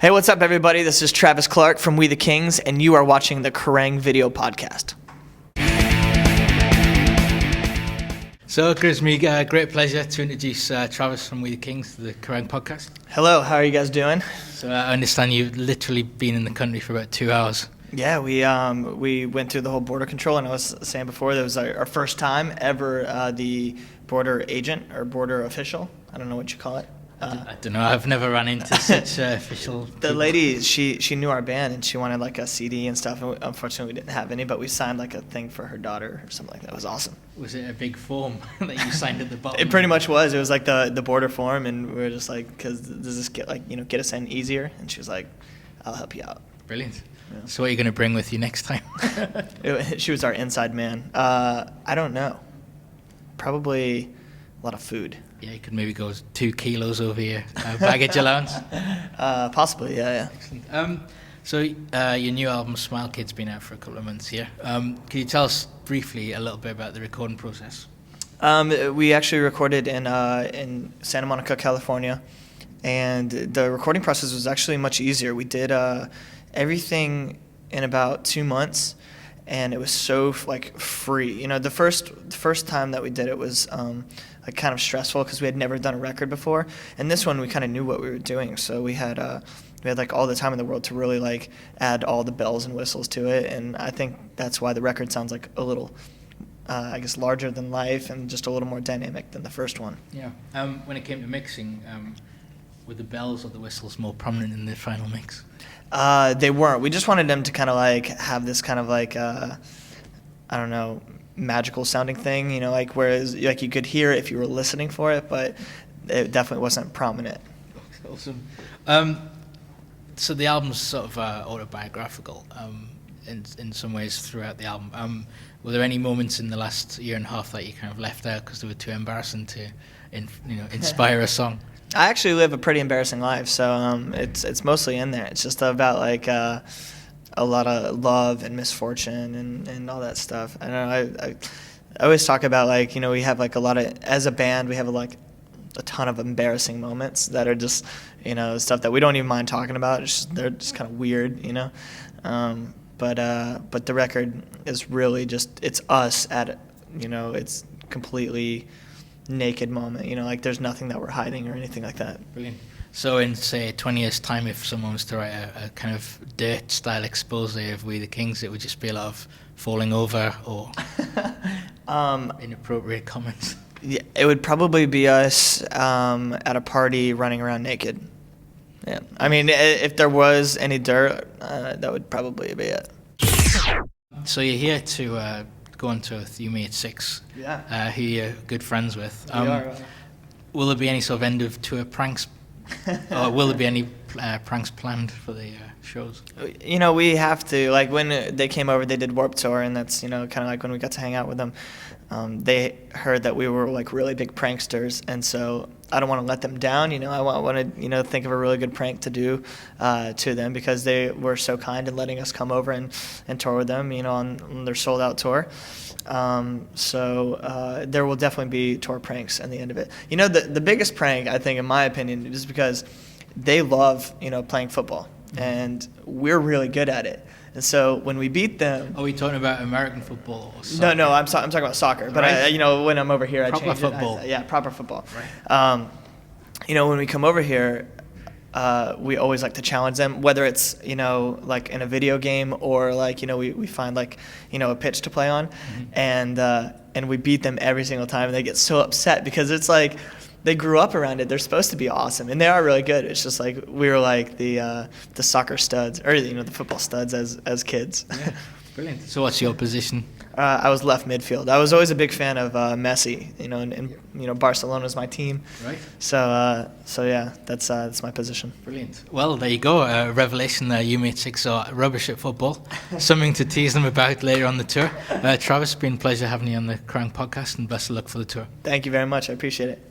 Hey, what's up, everybody? This is Travis Clark from We the Kings, and you are watching the Kerrang video podcast. So it gives me great pleasure to introduce Travis from We the Kings to the Kerrang podcast. Hello, how are you guys doing? So I understand you've literally been in the country for about 2 hours. Yeah, we went through the whole border control, and I was saying before, that was our first time ever the border agent or border official. I don't know what you call it. I don't know. I've never run into such official. The people. lady, she knew our band, and she wanted like a CD and stuff. And unfortunately, we didn't have any, but we signed like a thing for her daughter or something like that. It was awesome. Was it a big form that you signed at the bottom? It pretty much was. It was like the border form, and we were just like, because does this get get us in easier? And she was like, I'll help you out. Brilliant. Yeah. So what are you going to bring with you next time? She was our inside man. I don't know. Probably a lot of food. Yeah, you could maybe go 2 kilos over your baggage allowance. Possibly, yeah. So your new album, Smile Kid's been out for a couple of months here. Can you tell us briefly a little bit about the recording process? We actually recorded in Santa Monica, California, and the recording process was actually much easier. We did everything in about 2 months, and it was so free. You know, the first time that we did it was kind of stressful because we had never done a record before, and this one we kind of knew what we were doing, so we had all the time in the world to really add all the bells and whistles to it, and I think that's why the record sounds like a little larger than life and just a little more dynamic than the first one. Yeah. When it came to mixing, were the bells or the whistles more prominent in the final mix? They weren't. We just wanted them to kind of have this kind of I don't know, magical sounding thing, whereas you could hear it if you were listening for it, but it definitely wasn't prominent. Awesome. So the album's sort of autobiographical in some ways throughout the album. Were there any moments in the last year and a half that you kind of left out because they were too embarrassing to inspire a song? I actually live a pretty embarrassing life, so it's mostly in there. It's just about a lot of love and misfortune and all that stuff. I don't know. I always talk about we have a lot of, as a band, we have a ton of embarrassing moments that are just stuff that we don't even mind talking about. They're just kind of weird, But the record is really just, it's us at it's completely naked moment. There's nothing that we're hiding or anything like that. Brilliant. So in, say, 20 years' time, if someone was to write a kind of dirt-style expose of We the Kings, it would just be a lot of falling over or inappropriate comments. Yeah, it would probably be us at a party running around naked. Yeah, I mean, if there was any dirt, that would probably be it. So you're here to go on tour with You Me at 6, who you're good friends with. We are. Will there be any sort of end-of-tour pranks? Or will there be any pranks planned for the shows? We have to. When they came over, they did Warped Tour, and that's, kind of when we got to hang out with them. They heard that we were really big pranksters, and so I don't want to let them down. I want to think of a really good prank to do to them, because they were so kind in letting us come over and tour with them, on their sold-out tour. So there will definitely be tour pranks at the end of it. The biggest prank, I think, in my opinion, is because they love, playing football, and we're really good at it. And so when we beat them... Are we talking about American football or soccer? No, I'm talking about soccer. But, right. When I'm over here, I change it. Proper football. Yeah, proper football. Right. When we come over here, we always like to challenge them, whether it's, in a video game or, we find, a pitch to play on. Mm-hmm. And we beat them every single time, and they get so upset because it's they grew up around it. They're supposed to be awesome, and they are really good. It's just we were the soccer studs, or the football studs as kids. Yeah, brilliant. So what's your position? I was left midfield. I was always a big fan of Messi. And Barcelona was my team. Right. So yeah, that's my position. Brilliant. Well, there you go. A revelation there. You made 6 rubbish at football. Something to tease them about later on the tour. Travis, it's been a pleasure having you on the Kerrang podcast, and best of luck for the tour. Thank you very much. I appreciate it.